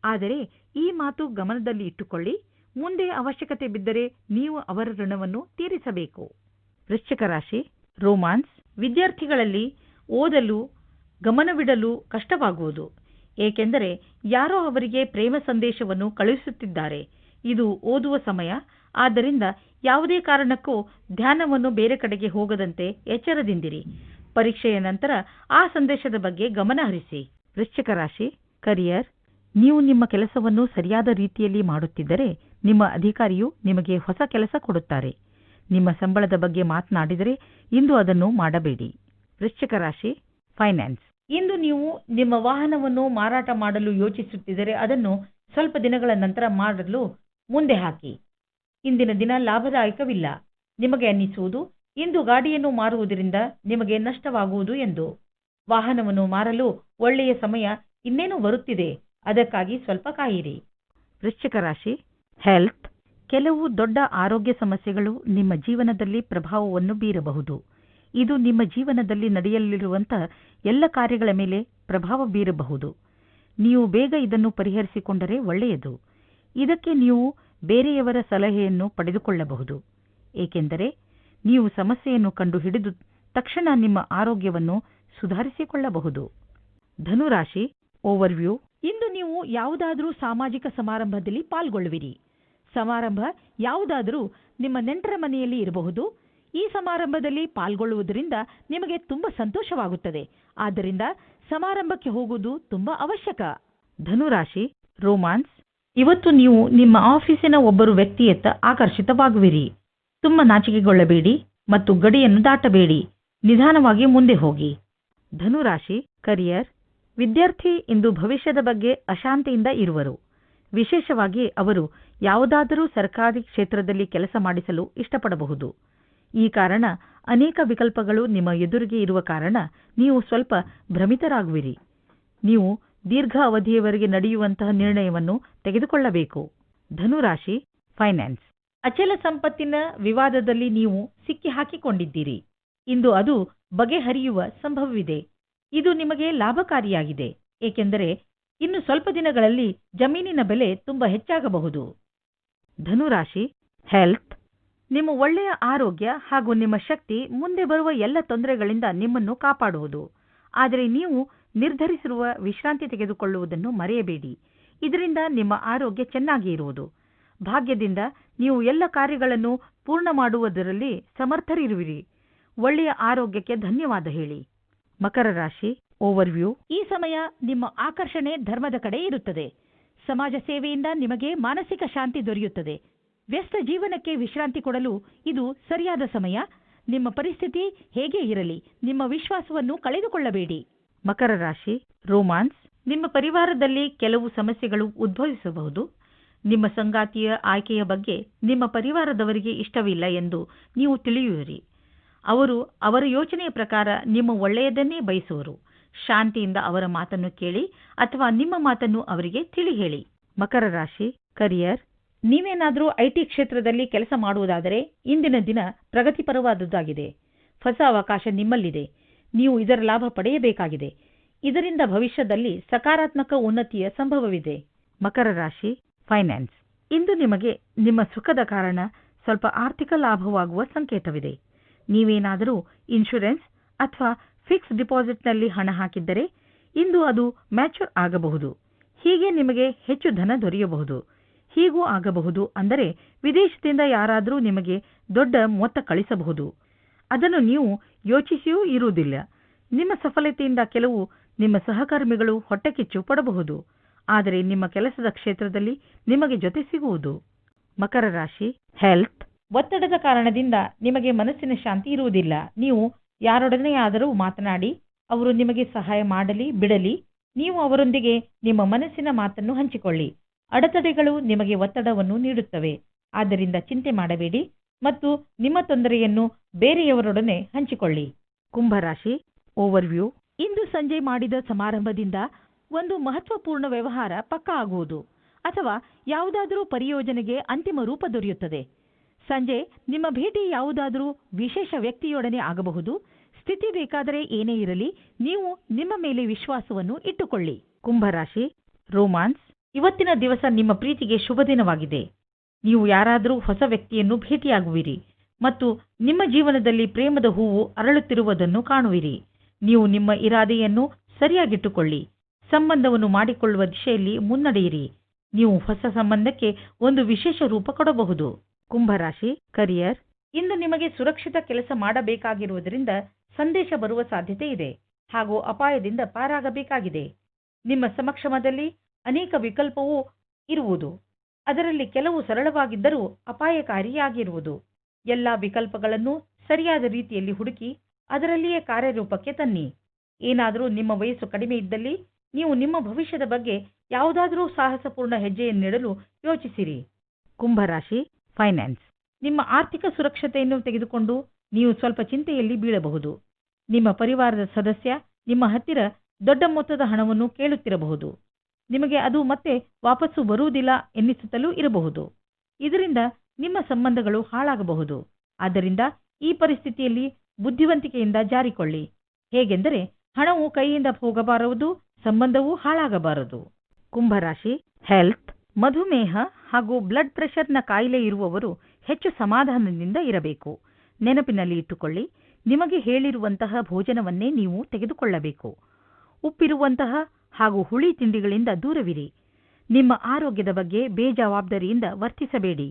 ಆದರೆ ಈ ಮಾತು ಗಮನದಲ್ಲಿ ಇಟ್ಟುಕೊಳ್ಳಿ, ಮುಂದೆ ಅವಶ್ಯಕತೆ ಬಿದ್ದರೆ ನೀವು ಅವರ ಋಣವನ್ನು ತೀರಿಸಬೇಕು. ವೃಶ್ಚಿಕ ರಾಶಿ ರೋಮಾನ್ಸ್. ವಿದ್ಯಾರ್ಥಿಗಳಲ್ಲಿ ಓದಲು ಗಮನವಿಡಲು ಕಷ್ಟವಾಗುವುದು, ಏಕೆಂದರೆ ಯಾರೋ ಅವರಿಗೆ ಪ್ರೇಮ ಸಂದೇಶವನ್ನು ಕಳುಹಿಸುತ್ತಿದ್ದಾರೆ. ಇದು ಓದುವ ಸಮಯ, ಆದ್ದರಿಂದ ಯಾವುದೇ ಕಾರಣಕ್ಕೂ ಧ್ಯಾನವನ್ನು ಬೇರೆ ಕಡೆಗೆ ಹೋಗದಂತೆ ಎಚ್ಚರದಿಂದಿರಿ. ಪರೀಕ್ಷೆಯ ನಂತರ ಆ ಸಂದೇಶದ ಬಗ್ಗೆ ಗಮನ ಹರಿಸಿ. ವೃಶ್ಚಿಕ ರಾಶಿ ಕರಿಯರ್. ನೀವು ನಿಮ್ಮ ಕೆಲಸವನ್ನು ಸರಿಯಾದ ರೀತಿಯಲ್ಲಿ ಮಾಡುತ್ತಿದ್ದರೆ ನಿಮ್ಮ ಅಧಿಕಾರಿಯು ನಿಮಗೆ ಹೊಸ ಕೆಲಸ ಕೊಡುತ್ತಾರೆ. ನಿಮ್ಮ ಸಂಬಳದ ಬಗ್ಗೆ ಮಾತನಾಡಿದರೆ ಇಂದು ಅದನ್ನು ಮಾಡಬೇಡಿ. ವೃಶ್ಚಿಕ ರಾಶಿ ಫೈನಾನ್ಸ್. ಇಂದು ನೀವು ನಿಮ್ಮ ವಾಹನವನ್ನು ಮಾರಾಟ ಮಾಡಲು ಯೋಚಿಸುತ್ತಿದ್ದರೆ ಅದನ್ನು ಸ್ವಲ್ಪ ದಿನಗಳ ನಂತರ ಮಾಡಲು ಮುಂದೆ ಹಾಕಿ. ಇಂದಿನ ದಿನ ಲಾಭದಾಯಕವಿಲ್ಲ. ನಿಮಗೆ ಅನ್ನಿಸುವುದು ಇಂದು ಗಾಡಿಯನ್ನು ಮಾರುವುದರಿಂದ ನಿಮಗೆ ನಷ್ಟವಾಗುವುದು ಎಂದು. ವಾಹನವನ್ನು ಮಾರಲು ಒಳ್ಳೆಯ ಸಮಯ ಇನ್ನೇನು ಬರುತ್ತಿದೆ, ಅದಕ್ಕಾಗಿ ಸ್ವಲ್ಪ ಕಾಯಿರಿ. ವೃಶ್ಚಿಕ ರಾಶಿ ಹೆಲ್ತ್. ಕೆಲವು ದೊಡ್ಡ ಆರೋಗ್ಯ ಸಮಸ್ಯೆಗಳು ನಿಮ್ಮ ಜೀವನದಲ್ಲಿ ಪ್ರಭಾವವನ್ನು ಬೀರಬಹುದು. ಇದು ನಿಮ್ಮ ಜೀವನದಲ್ಲಿ ನಡೆಯಲಿರುವಂತಹ ಎಲ್ಲ ಕಾರ್ಯಗಳ ಮೇಲೆ ಪ್ರಭಾವ ಬೀರಬಹುದು. ನೀವು ಬೇಗ ಇದನ್ನು ಪರಿಹರಿಸಿಕೊಂಡರೆ ಒಳ್ಳೆಯದು. ಇದಕ್ಕೆ ನೀವು ಬೇರೆಯವರ ಸಲಹೆಯನ್ನು ಪಡೆದುಕೊಳ್ಳಬಹುದು, ಏಕೆಂದರೆ ನೀವು ಸಮಸ್ಯೆಯನ್ನು ಕಂಡುಹಿಡಿದು ತಕ್ಷಣ ನಿಮ್ಮ ಆರೋಗ್ಯವನ್ನು ಸುಧಾರಿಸಿಕೊಳ್ಳಬಹುದು. ಧನುರಾಶಿ ಓವರ್ವ್ಯೂ. ಇಂದು ನೀವು ಯಾವುದಾದರೂ ಸಾಮಾಜಿಕ ಸಮಾರಂಭದಲ್ಲಿ ಪಾಲ್ಗೊಳ್ಳುವಿರಿ. ಸಮಾರಂಭ ಯಾವುದಾದರೂ ನಿಮ್ಮ ನೆಂಟರ ಮನೆಯಲ್ಲಿ ಇರಬಹುದು. ಈ ಸಮಾರಂಭದಲ್ಲಿ ಪಾಲ್ಗೊಳ್ಳುವುದರಿಂದ ನಿಮಗೆ ತುಂಬ ಸಂತೋಷವಾಗುತ್ತದೆ. ಆದ್ದರಿಂದ ಸಮಾರಂಭಕ್ಕೆ ಹೋಗುವುದು ತುಂಬಾ ಅವಶ್ಯಕ. ಧನುರಾಶಿ ರೋಮಾನ್ಸ್. ಇವತ್ತು ನೀವು ನಿಮ್ಮ ಆಫೀಸಿನ ಒಬ್ಬರು ವ್ಯಕ್ತಿಯತ್ತ ಆಕರ್ಷಿತವಾಗುವಿರಿ. ತುಂಬ ನಾಚಿಕೆಗೊಳ್ಳಬೇಡಿ ಮತ್ತು ಗಡಿಯನ್ನು ದಾಟಬೇಡಿ. ನಿಧಾನವಾಗಿ ಮುಂದೆ ಹೋಗಿ. ಧನುರಾಶಿ ಕರಿಯರ್. ವಿದ್ಯಾರ್ಥಿ ಇಂದು ಭವಿಷ್ಯದ ಬಗ್ಗೆ ಅಶಾಂತಿಯಿಂದ ಇರುವರು. ವಿಶೇಷವಾಗಿ ಅವರು ಯಾವುದಾದರೂ ಸರ್ಕಾರಿ ಕ್ಷೇತ್ರದಲ್ಲಿ ಕೆಲಸ ಮಾಡಿಸಲು ಇಷ್ಟಪಡಬಹುದು. ಈ ಕಾರಣ ಅನೇಕ ವಿಕಲ್ಪಗಳು ನಿಮ್ಮ ಎದುರಿಗೆ ಇರುವ ಕಾರಣ ನೀವು ಸ್ವಲ್ಪ ಭ್ರಮಿತರಾಗುವಿರಿ. ನೀವು ದೀರ್ಘ ಅವಧಿಯವರೆಗೆ ನಡೆಯುವಂತಹ ನಿರ್ಣಯವನ್ನು ತೆಗೆದುಕೊಳ್ಳಬೇಕು. ಧನುರಾಶಿ ಫೈನಾನ್ಸ್. ಅಚಲ ಸಂಪತ್ತಿನ ವಿವಾದದಲ್ಲಿ ನೀವು ಸಿಕ್ಕಿ ಹಾಕಿಕೊಂಡಿದ್ದೀರಿ. ಇಂದು ಅದು ಬಗೆಹರಿಯುವ ಸಂಭವವಿದೆ. ಇದು ನಿಮಗೆ ಲಾಭಕಾರಿಯಾಗಿದೆ, ಏಕೆಂದರೆ ಇನ್ನು ಸ್ವಲ್ಪ ದಿನಗಳಲ್ಲಿ ಜಮೀನಿನ ಬೆಲೆ ತುಂಬ ಹೆಚ್ಚಾಗಬಹುದು. ಧನುರಾಶಿ ಹೆಲ್ತ್. ನಿಮ್ಮ ಒಳ್ಳೆಯ ಆರೋಗ್ಯ ಹಾಗೂ ನಿಮ್ಮ ಶಕ್ತಿ ಮುಂದೆ ಬರುವ ಎಲ್ಲ ತೊಂದರೆಗಳಿಂದ ನಿಮ್ಮನ್ನು ಕಾಪಾಡುವುದು. ಆದರೆ ನೀವು ನಿರ್ಧರಿಸಿರುವ ವಿಶ್ರಾಂತಿ ತೆಗೆದುಕೊಳ್ಳುವುದನ್ನು ಮರೆಯಬೇಡಿ. ಇದರಿಂದ ನಿಮ್ಮ ಆರೋಗ್ಯ ಚೆನ್ನಾಗಿ ಇರುವುದು. ಭಾಗ್ಯದಿಂದ ನೀವು ಎಲ್ಲ ಕಾರ್ಯಗಳನ್ನು ಪೂರ್ಣ ಮಾಡುವುದರಲ್ಲಿ ಸಮರ್ಥರಿರುವಿರಿ. ಒಳ್ಳೆಯ ಆರೋಗ್ಯಕ್ಕೆ ಧನ್ಯವಾದ ಹೇಳಿ. ಮಕರ ರಾಶಿ ಓವರ್ವ್ಯೂ. ಈ ಸಮಯ ನಿಮ್ಮ ಆಕರ್ಷಣೆ ಧರ್ಮದ ಕಡೆ ಇರುತ್ತದೆ. ಸಮಾಜ ಸೇವೆಯಿಂದ ನಿಮಗೆ ಮಾನಸಿಕ ಶಾಂತಿ ದೊರೆಯುತ್ತದೆ. ವ್ಯಸ್ತ ಜೀವನಕ್ಕೆ ವಿಶ್ರಾಂತಿ ಕೊಡಲು ಇದು ಸರಿಯಾದ ಸಮಯ. ನಿಮ್ಮ ಪರಿಸ್ಥಿತಿ ಹೇಗೆ ಇರಲಿ, ನಿಮ್ಮ ವಿಶ್ವಾಸವನ್ನು ಕಳೆದುಕೊಳ್ಳಬೇಡಿ. ಮಕರ ರಾಶಿ ರೋಮಾನ್ಸ್. ನಿಮ್ಮ ಪರಿವಾರದಲ್ಲಿ ಕೆಲವು ಸಮಸ್ಯೆಗಳು ಉದ್ಭವಿಸಬಹುದು. ನಿಮ್ಮ ಸಂಗಾತಿಯ ಆಯ್ಕೆಯ ಬಗ್ಗೆ ನಿಮ್ಮ ಪರಿವಾರದವರಿಗೆ ಇಷ್ಟವಿಲ್ಲ ಎಂದು ನೀವು ತಿಳಿಯುವಿರಿ. ಅವರು ಅವರ ಯೋಚನೆಯ ಪ್ರಕಾರ ನಿಮ್ಮ ಒಳ್ಳೆಯದನ್ನೇ ಬಯಸುವರು. ಶಾಂತಿಯಿಂದ ಅವರ ಮಾತನ್ನು ಕೇಳಿ ಅಥವಾ ನಿಮ್ಮ ಮಾತನ್ನು ಅವರಿಗೆ ತಿಳಿ ಹೇಳಿ. ಮಕರ ರಾಶಿ ಕರಿಯರ್. ನೀವೇನಾದರೂ ಐಟಿ ಕ್ಷೇತ್ರದಲ್ಲಿ ಕೆಲಸ ಮಾಡುವುದಾದರೆ ಇಂದಿನ ದಿನ ಪ್ರಗತಿಪರವಾದುದಾಗಿದೆ. ಹೊಸ ಅವಕಾಶ ನಿಮ್ಮಲ್ಲಿದೆ. ನೀವು ಇದರ ಲಾಭ ಪಡೆಯಬೇಕಾಗಿದೆ. ಇದರಿಂದ ಭವಿಷ್ಯದಲ್ಲಿ ಸಕಾರಾತ್ಮಕ ಉನ್ನತಿಯ ಸಂಭವವಿದೆ. ಮಕರ ರಾಶಿ ಫೈನಾನ್ಸ್. ಇಂದು ನಿಮಗೆ ನಿಮ್ಮ ಸುಖದ ಕಾರಣ ಸ್ವಲ್ಪ ಆರ್ಥಿಕ ಲಾಭವಾಗುವ ಸಂಕೇತವಿದೆ. ನೀವೇನಾದರೂ ಇನ್ಶೂರೆನ್ಸ್ ಅಥವಾ ಫಿಕ್ಸ್ ಡಿಪಾಸಿಟ್ನಲ್ಲಿ ಹಣ ಹಾಕಿದ್ದರೆ ಇಂದು ಅದು ಮ್ಯಾಚೂರ್ ಆಗಬಹುದು. ಹೀಗೆ ನಿಮಗೆ ಹೆಚ್ಚು ಧನ ದೊರೆಯಬಹುದು. ಹೀಗೂ ಆಗಬಹುದು ಅಂದರೆ ವಿದೇಶದಿಂದ ಯಾರಾದರೂ ನಿಮಗೆ ದೊಡ್ಡ ಮೊತ್ತ ಕಳಿಸಬಹುದು. ಅದನ್ನು ನೀವು ಯೋಚಿಸಿಯೂ ಇರುವುದಿಲ್ಲ. ನಿಮ್ಮ ಸಫಲತೆಯಿಂದ ಕೆಲವು ನಿಮ್ಮ ಸಹಕರ್ಮಿಗಳು ಹೊಟ್ಟೆಕಿಚ್ಚು ಪಡಬಹುದು. ಆದರೆ ನಿಮ್ಮ ಕೆಲಸದ ಕ್ಷೇತ್ರದಲ್ಲಿ ನಿಮಗೆ ಜೊತೆ ಸಿಗುವುದು. ಮಕರ ರಾಶಿ ಹೆಲ್ತ್. ಒತ್ತಡದ ಕಾರಣದಿಂದ ನಿಮಗೆ ಮನಸ್ಸಿನ ಶಾಂತಿ ಇರುವುದಿಲ್ಲ. ನೀವು ಯಾರೊಡನೆಯಾದರೂ ಮಾತನಾಡಿ, ಅವರು ನಿಮಗೆ ಸಹಾಯ ಮಾಡಲಿ ಬಿಡಲಿ, ನೀವು ಅವರೊಂದಿಗೆ ನಿಮ್ಮ ಮನಸ್ಸಿನ ಮಾತನ್ನು ಹಂಚಿಕೊಳ್ಳಿ. ಅಡೆತಡೆಗಳು ನಿಮಗೆ ಒತ್ತಡವನ್ನು ನೀಡುತ್ತವೆ. ಆದ್ದರಿಂದ ಚಿಂತೆ ಮಾಡಬೇಡಿ ಮತ್ತು ನಿಮ್ಮ ತೊಂದರೆಯನ್ನು ಬೇರೆಯವರೊಡನೆ ಹಂಚಿಕೊಳ್ಳಿ. ಕುಂಭರಾಶಿ ಓವರ್ವ್ಯೂ. ಇಂದು ಸಂಜೆ ಮಾಡಿದ ಸಮಾರಂಭದಿಂದ ಒಂದು ಮಹತ್ವಪೂರ್ಣ ವ್ಯವಹಾರ ಪಕ್ಕಾ ಆಗುವುದು ಅಥವಾ ಯಾವುದಾದರೂ ಪರಿಯೋಜನೆಗೆ ಅಂತಿಮ ರೂಪ ದೊರೆಯುತ್ತದೆ. ಸಂಜೆ ನಿಮ್ಮ ಭೇಟಿ ಯಾವುದಾದರೂ ವಿಶೇಷ ವ್ಯಕ್ತಿಯೊಡನೆ ಆಗಬಹುದು. ಸ್ಥಿತಿ ಬೇಕಾದರೆ ಏನೇ ಇರಲಿ, ನೀವು ನಿಮ್ಮ ಮೇಲೆ ವಿಶ್ವಾಸವನ್ನು ಇಟ್ಟುಕೊಳ್ಳಿ. ಕುಂಭರಾಶಿ ರೋಮಾನ್ಸ್. ಇವತ್ತಿನ ದಿವಸ ನಿಮ್ಮ ಪ್ರೀತಿಗೆ ಶುಭ ದಿನವಾಗಿದೆ. ನೀವು ಯಾರಾದರೂ ಹೊಸ ವ್ಯಕ್ತಿಯನ್ನು ಭೇಟಿಯಾಗುವಿರಿ ಮತ್ತು ನಿಮ್ಮ ಜೀವನದಲ್ಲಿ ಪ್ರೇಮದ ಹೂವು ಅರಳುತ್ತಿರುವುದನ್ನು ಕಾಣುವಿರಿ. ನೀವು ನಿಮ್ಮ ಇರಾದೆಯನ್ನು ಸರಿಯಾಗಿಟ್ಟುಕೊಳ್ಳಿ. ಸಂಬಂಧವನ್ನು ಮಾಡಿಕೊಳ್ಳುವ ದಿಶೆಯಲ್ಲಿ ಮುನ್ನಡೆಯಿರಿ. ನೀವು ಹೊಸ ಸಂಬಂಧಕ್ಕೆ ಒಂದು ವಿಶೇಷ ರೂಪ ಕೊಡಬಹುದು. ಕುಂಭರಾಶಿ ಕರಿಯರ್. ಇಂದು ನಿಮಗೆ ಸುರಕ್ಷಿತ ಕೆಲಸ ಮಾಡಬೇಕಾಗಿರುವುದರಿಂದ ಸಂದೇಶ ಬರುವ ಸಾಧ್ಯತೆ ಇದೆ ಹಾಗೂ ಅಪಾಯದಿಂದ ಪಾರಾಗಬೇಕಾಗಿದೆ. ನಿಮ್ಮ ಸಮಕ್ಷಮದಲ್ಲಿ ಅನೇಕ ವಿಕಲ್ಪವೂ ಇರುವುದು. ಅದರಲ್ಲಿ ಕೆಲವು ಸರಳವಾಗಿದ್ದರೂ ಅಪಾಯಕಾರಿಯಾಗಿರುವುದು. ಎಲ್ಲ ವಿಕಲ್ಪಗಳನ್ನು ಸರಿಯಾದ ರೀತಿಯಲ್ಲಿ ಹುಡುಕಿ ಅದರಲ್ಲಿಯೇ ಕಾರ್ಯರೂಪಕ್ಕೆ ತನ್ನಿ. ಏನಾದರೂ ನಿಮ್ಮ ವಯಸ್ಸು ಕಡಿಮೆ ಇದ್ದಲ್ಲಿ ನೀವು ನಿಮ್ಮ ಭವಿಷ್ಯದ ಬಗ್ಗೆ ಯಾವುದಾದರೂ ಸಾಹಸಪೂರ್ಣ ಹೆಜ್ಜೆಯನ್ನಿಡಲು ಯೋಚಿಸಿರಿ. ಕುಂಭರಾಶಿ ಫೈನಾನ್ಸ್. ನಿಮ್ಮ ಆರ್ಥಿಕ ಸುರಕ್ಷತೆಯನ್ನು ತೆಗೆದುಕೊಂಡು ನೀವು ಸ್ವಲ್ಪ ಚಿಂತೆಯಲ್ಲಿ ಬೀಳಬಹುದು. ನಿಮ್ಮ ಪರಿವಾರದ ಸದಸ್ಯ ನಿಮ್ಮ ಹತ್ತಿರ ದೊಡ್ಡ ಮೊತ್ತದ ಹಣವನ್ನು ಕೇಳುತ್ತಿರಬಹುದು. ನಿಮಗೆ ಅದು ಮತ್ತೆ ವಾಪಸ್ಸು ಬರುವುದಿಲ್ಲ ಎನ್ನಿಸುತ್ತಲೂ ಇರಬಹುದು. ಇದರಿಂದ ನಿಮ್ಮ ಸಂಬಂಧಗಳು ಹಾಳಾಗಬಹುದು. ಆದ್ದರಿಂದ ಈ ಪರಿಸ್ಥಿತಿಯಲ್ಲಿ ಬುದ್ಧಿವಂತಿಕೆಯಿಂದ ಜಾರಿಕೊಳ್ಳಿ. ಹೇಗೆಂದರೆ ಹಣವು ಕೈಯಿಂದ ಹೋಗಬಾರದು, ಸಂಬಂಧವೂ ಹಾಳಾಗಬಾರದು. ಕುಂಭರಾಶಿ ಹೆಲ್ತ್. ಮಧುಮೇಹ ಹಾಗೂ ಬ್ಲಡ್ ಪ್ರೆಷರ್ನ ಕಾಯಿಲೆ ಇರುವವರು ಹೆಚ್ಚು ಸಮಾಧಾನದಿಂದ ಇರಬೇಕು. ನೆನಪಿನಲ್ಲಿ ಇಟ್ಟುಕೊಳ್ಳಿ, ನಿಮಗೆ ಹೇಳಿರುವಂತಹ ಭೋಜನವನ್ನೇ ನೀವು ತೆಗೆದುಕೊಳ್ಳಬೇಕು. ಉಪ್ಪಿರುವಂತಹ ಹಾಗೂ ಹುಳಿ ತಿಂಡಿಗಳಿಂದ ದೂರವಿರಿ. ನಿಮ್ಮ ಆರೋಗ್ಯದ ಬಗ್ಗೆ ಬೇಜವಾಬ್ದಾರಿಯಿಂದ ವರ್ತಿಸಬೇಡಿ.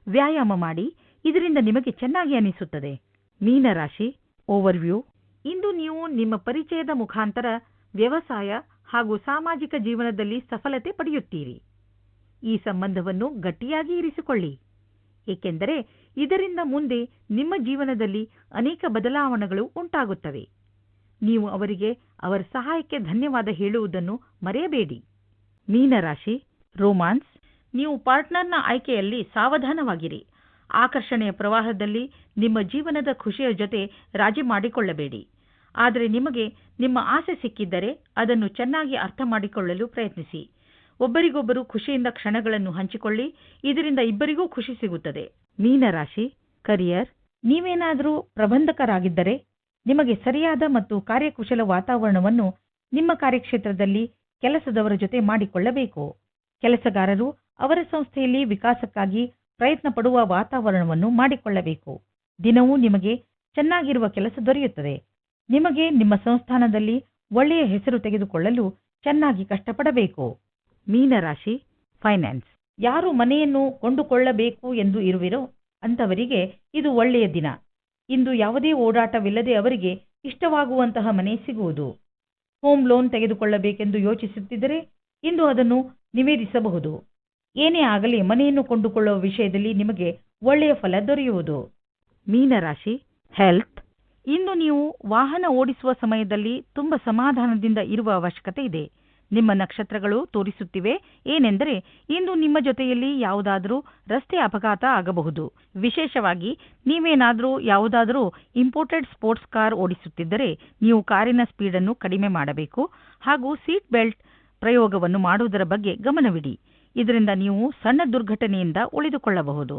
ವ್ಯಾಯಾಮ ಮಾಡಿ, ಇದರಿಂದ ನಿಮಗೆ ಚೆನ್ನಾಗಿ ಅನಿಸುತ್ತದೆ. ಮೀನರಾಶಿ ಓವರ್ವ್ಯೂ. ಇಂದು ನೀವು ನಿಮ್ಮ ಪರಿಚಯದ ಮುಖಾಂತರ ವ್ಯವಸಾಯ ಹಾಗೂ ಸಾಮಾಜಿಕ ಜೀವನದಲ್ಲಿ ಸಫಲತೆ ಪಡೆಯುತ್ತೀರಿ. ಈ ಸಂಬಂಧವನ್ನು ಗಟ್ಟಿಯಾಗಿ ಇರಿಸಿಕೊಳ್ಳಿ, ಏಕೆಂದರೆ ಇದರಿಂದ ಮುಂದೆ ನಿಮ್ಮ ಜೀವನದಲ್ಲಿ ಅನೇಕ ಬದಲಾವಣೆಗಳು ಉಂಟಾಗುತ್ತವೆ. ನೀವು ಅವರಿಗೆ ಅವರ ಸಹಾಯಕ್ಕೆ ಧನ್ಯವಾದ ಹೇಳುವುದನ್ನು ಮರೆಯಬೇಡಿ. ಮೀನರಾಶಿ ರೋಮಾನ್ಸ್. ನೀವು ಪಾರ್ಟ್ನರ್ನ ಆಯ್ಕೆಯಲ್ಲಿ ಸಾವಧಾನವಾಗಿರಿ. ಆಕರ್ಷಣೆಯ ಪ್ರವಾಹದಲ್ಲಿ ನಿಮ್ಮ ಜೀವನದ ಖುಷಿಯ ಜೊತೆ ರಾಜಿ ಮಾಡಿಕೊಳ್ಳಬೇಡಿ. ಆದರೆ ನಿಮಗೆ ನಿಮ್ಮ ಆಸೆ ಸಿಕ್ಕಿದ್ದರೆ ಅದನ್ನು ಚೆನ್ನಾಗಿ ಅರ್ಥ ಮಾಡಿಕೊಳ್ಳಲು ಪ್ರಯತ್ನಿಸಿ. ಒಬ್ಬರಿಗೊಬ್ಬರು ಖುಷಿಯಿಂದ ಕ್ಷಣಗಳನ್ನು ಹಂಚಿಕೊಳ್ಳಿ, ಇದರಿಂದ ಇಬ್ಬರಿಗೂ ಖುಷಿ ಸಿಗುತ್ತದೆ. ಮೀನರಾಶಿ ಕರಿಯರ್. ನೀವೇನಾದರೂ ಪ್ರಬಂಧಕರಾಗಿದ್ದರೆ ನಿಮಗೆ ಸರಿಯಾದ ಮತ್ತು ಕಾರ್ಯಕುಶಲ ವಾತಾವರಣವನ್ನು ನಿಮ್ಮ ಕಾರ್ಯಕ್ಷೇತ್ರದಲ್ಲಿ ಕೆಲಸದವರ ಜೊತೆ ಮಾಡಿಕೊಳ್ಳಬೇಕು. ಕೆಲಸಗಾರರು ಅವರ ಸಂಸ್ಥೆಯಲ್ಲಿ ವಿಕಾಸಕ್ಕಾಗಿ ಪ್ರಯತ್ನ ಪಡುವ ವಾತಾವರಣವನ್ನು ಮಾಡಿಕೊಳ್ಳಬೇಕು. ದಿನವೂ ನಿಮಗೆ ಚೆನ್ನಾಗಿರುವ ಕೆಲಸ ದೊರೆಯುತ್ತದೆ. ನಿಮಗೆ ನಿಮ್ಮ ಸಂಸ್ಥಾನದಲ್ಲಿ ಒಳ್ಳೆಯ ಹೆಸರು ತೆಗೆದುಕೊಳ್ಳಲು ಚೆನ್ನಾಗಿ ಕಷ್ಟಪಡಬೇಕು. ಮೀನರಾಶಿ ಫೈನಾನ್ಸ್. ಯಾರು ಮನೆಯನ್ನು ಕೊಂಡುಕೊಳ್ಳಬೇಕು ಎಂದು ಇರುವಿರೋ ಅಂಥವರಿಗೆ ಇದು ಒಳ್ಳೆಯ ದಿನ. ಇಂದು ಯಾವುದೇ ಓಡಾಟವಿಲ್ಲದೆ ಅವರಿಗೆ ಇಷ್ಟವಾಗುವಂತಹ ಮನೆ ಸಿಗುವುದು. ಹೋಮ್ ಲೋನ್ ತೆಗೆದುಕೊಳ್ಳಬೇಕೆಂದು ಯೋಚಿಸುತ್ತಿದ್ದರೆ ಇಂದು ಅದನ್ನು ನಿವೇದಿಸಬಹುದು. ಏನೇ ಆಗಲಿ ಮನೆಯನ್ನು ಕೊಂಡುಕೊಳ್ಳುವ ವಿಷಯದಲ್ಲಿ ನಿಮಗೆ ಒಳ್ಳೆಯ ಫಲ ದೊರೆಯುವುದು. ಮೀನರಾಶಿ ಹೆಲ್ತ್. ಇಂದು ನೀವು ವಾಹನ ಓಡಿಸುವ ಸಮಯದಲ್ಲಿ ತುಂಬ ಸಮಾಧಾನದಿಂದ ಇರುವ ಅವಶ್ಯಕತೆ ಇದೆ. ನಿಮ್ಮ ನಕ್ಷತ್ರಗಳು ತೋರಿಸುತ್ತಿವೆ ಏನೆಂದರೆ ಇಂದು ನಿಮ್ಮ ಜೊತೆಯಲ್ಲಿ ಯಾವುದಾದರೂ ರಸ್ತೆ ಅಪಘಾತ ಆಗಬಹುದು. ವಿಶೇಷವಾಗಿ ನೀವೇನಾದರೂ ಯಾವುದಾದರೂ ಇಂಪೋರ್ಟೆಡ್ ಸ್ಪೋರ್ಟ್ಸ್ ಕಾರ್ ಓಡಿಸುತ್ತಿದ್ದರೆ ನೀವು ಕಾರಿನ ಸ್ಪೀಡನ್ನು ಕಡಿಮೆ ಮಾಡಬೇಕು ಹಾಗೂ ಸೀಟ್ ಬೆಲ್ಟ್ ಪ್ರಯೋಗವನ್ನು ಮಾಡುವುದರ ಬಗ್ಗೆ ಗಮನವಿಡಿ. ಇದರಿಂದ ನೀವು ಸಣ್ಣ ದುರ್ಘಟನೆಯಿಂದ ಉಳಿದುಕೊಳ್ಳಬಹುದು.